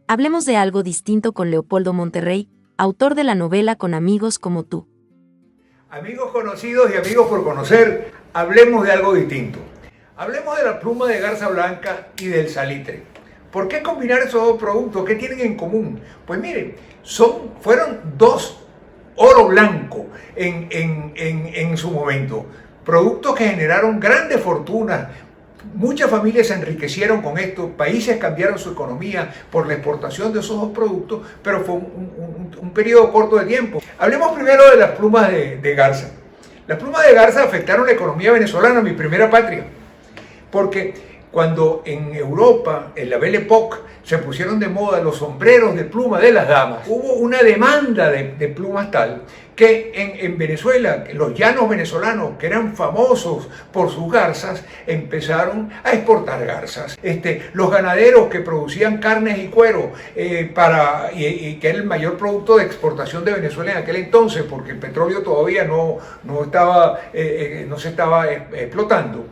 Hablemos de algo distinto con Leopoldo Monterrey, autor de la novela Con amigos como tú. Amigos conocidos y amigos por conocer, hablemos de algo distinto. Hablemos de la pluma de garza blanca y del salitre. ¿Por qué combinar esos dos productos? ¿Qué tienen en común? Pues miren, fueron dos oro blanco en su momento. Productos que generaron grandes fortunas. Muchas familias se enriquecieron con esto, países cambiaron su economía por la exportación de esos dos productos, pero fue un periodo corto de tiempo. Hablemos primero de las plumas de garza. Las plumas de garza afectaron la economía venezolana, mi primera patria, porque cuando en Europa, en la Belle Époque, se pusieron de moda los sombreros de pluma de las damas, hubo una demanda de plumas tal que en Venezuela, los llanos venezolanos, que eran famosos por sus garzas, empezaron a exportar garzas. Los ganaderos que producían carnes y cuero, y que era el mayor producto de exportación de Venezuela en aquel entonces, porque el petróleo todavía no se estaba explotando,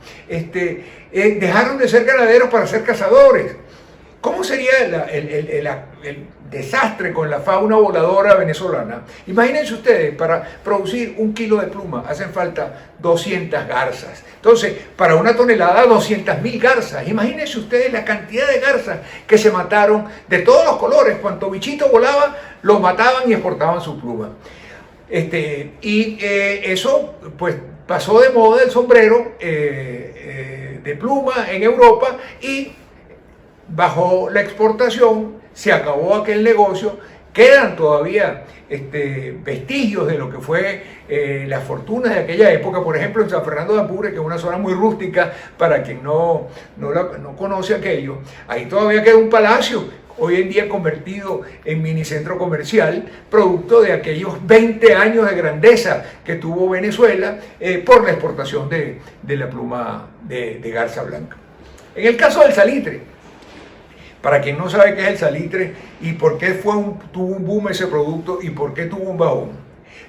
dejaron de ser ganaderos para ser cazadores. ¿Cómo sería el desastre con la fauna voladora venezolana? Imagínense ustedes, para producir 1 kilo de pluma hacen falta 200 garzas. Entonces, para 1 tonelada, 200.000 garzas. Imagínense ustedes la cantidad de garzas que se mataron de todos los colores. Cuanto bichito volaba, los mataban y exportaban su pluma. Eso, pues, pasó de moda el sombrero de pluma en Europa y bajó la exportación, se acabó aquel negocio, quedan todavía vestigios de lo que fue las fortunas de aquella época, por ejemplo en San Fernando de Apure, que es una zona muy rústica para quien no conoce aquello. Ahí todavía queda un palacio, hoy en día convertido en minicentro comercial, producto de aquellos 20 años de grandeza que tuvo Venezuela por la exportación de la pluma de garza blanca. En el caso del salitre, para quien no sabe qué es el salitre y por qué tuvo un boom ese producto y por qué tuvo un bajón.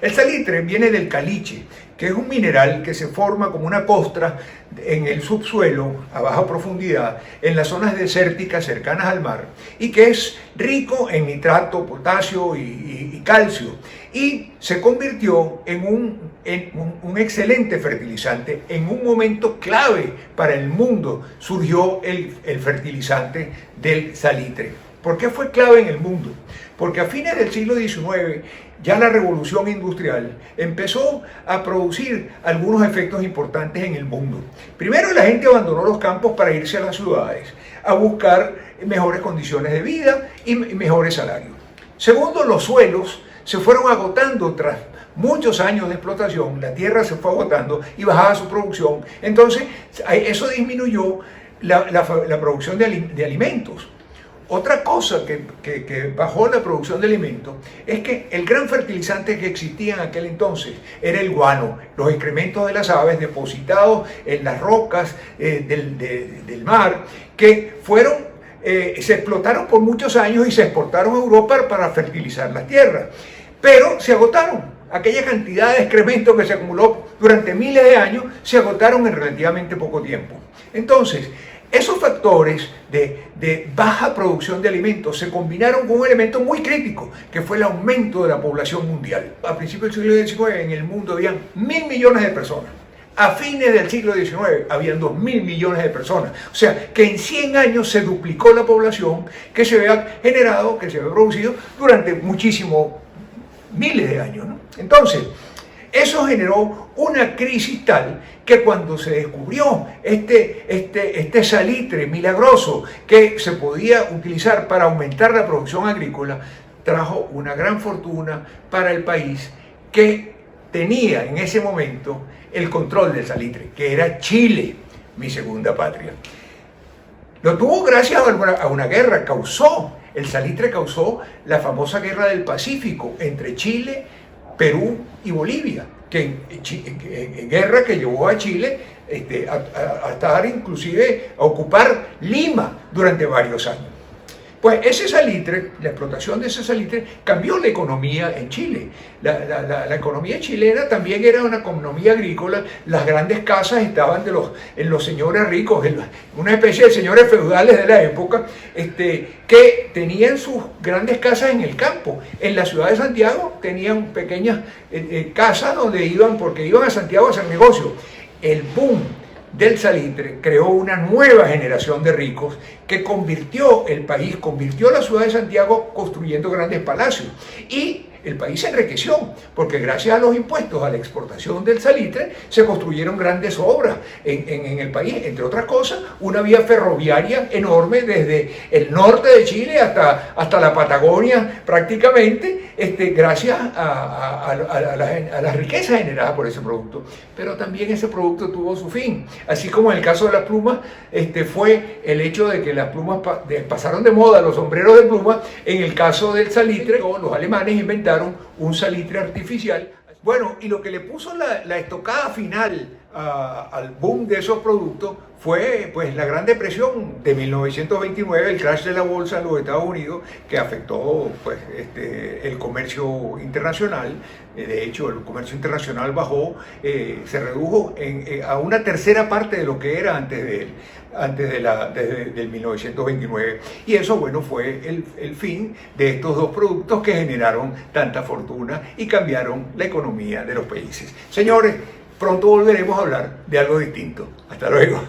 El salitre viene del caliche, que es un mineral que se forma como una costra en el subsuelo a baja profundidad, en las zonas desérticas cercanas al mar, y que es rico en nitrato, potasio y calcio, y se convirtió en un excelente fertilizante. En un momento clave para el mundo surgió el fertilizante del salitre. ¿Por qué fue clave en el mundo? Porque a fines del siglo XIX, ya la revolución industrial empezó a producir algunos efectos importantes en el mundo. Primero, la gente abandonó los campos para irse a las ciudades, a buscar mejores condiciones de vida y mejores salarios. Segundo, los suelos se fueron agotando tras muchos años de explotación, la tierra se fue agotando y bajaba su producción. Entonces, eso disminuyó la producción de alimentos. Otra cosa que bajó la producción de alimentos es que el gran fertilizante que existía en aquel entonces era el guano, los excrementos de las aves depositados en las rocas del mar, que se explotaron por muchos años y se exportaron a Europa para fertilizar las tierras, pero se agotaron. Aquella cantidad de excrementos que se acumuló durante miles de años se agotaron en relativamente poco tiempo. Entonces, esos factores de baja producción de alimentos se combinaron con un elemento muy crítico, que fue el aumento de la población mundial. A principios del siglo XIX en el mundo habían 1.000 millones de personas. A fines del siglo XIX habían 2.000 millones de personas. O sea, que en 100 años se duplicó la población que se había generado, que se había producido durante muchísimos miles de años, ¿no? Entonces, eso generó una crisis tal que cuando se descubrió este salitre milagroso que se podía utilizar para aumentar la producción agrícola, trajo una gran fortuna para el país que tenía en ese momento el control del salitre, que era Chile, mi segunda patria. Lo tuvo gracias a una guerra, el salitre causó la famosa guerra del Pacífico entre Chile, Perú y Bolivia, guerra que llevó a Chile a estar inclusive a ocupar Lima durante varios años. Pues ese salitre, la explotación de ese salitre, cambió la economía en Chile. La economía chilena también era una economía agrícola. Las grandes casas estaban en los señores ricos, una especie de señores feudales de la época, que tenían sus grandes casas en el campo. En la ciudad de Santiago tenían pequeñas casas donde iban, porque iban a Santiago a hacer negocio. El boom del salitre creó una nueva generación de ricos que convirtió el país, convirtió la ciudad de Santiago construyendo grandes palacios. Y el país se enriqueció, porque gracias a los impuestos a la exportación del salitre se construyeron grandes obras en el país, entre otras cosas, una vía ferroviaria enorme desde el norte de Chile hasta la Patagonia prácticamente, gracias a la riqueza generada por ese producto. Pero también ese producto tuvo su fin, así como en el caso de las plumas, fue el hecho de que las plumas pasaron de moda, los sombreros de pluma. En el caso del salitre, los alemanes inventaron un salitre artificial. Bueno, y lo que le puso la estocada final al boom de esos productos fue pues la Gran Depresión de 1929, el crash de la bolsa en los Estados Unidos, que afectó pues el comercio internacional. De hecho, el comercio internacional bajó, se redujo a una tercera parte de lo que era antes del 1929. Y eso, bueno, fue el fin de estos dos productos que generaron tanta fortuna y cambiaron la economía de los países. Señores, pronto volveremos a hablar de algo distinto. Hasta luego.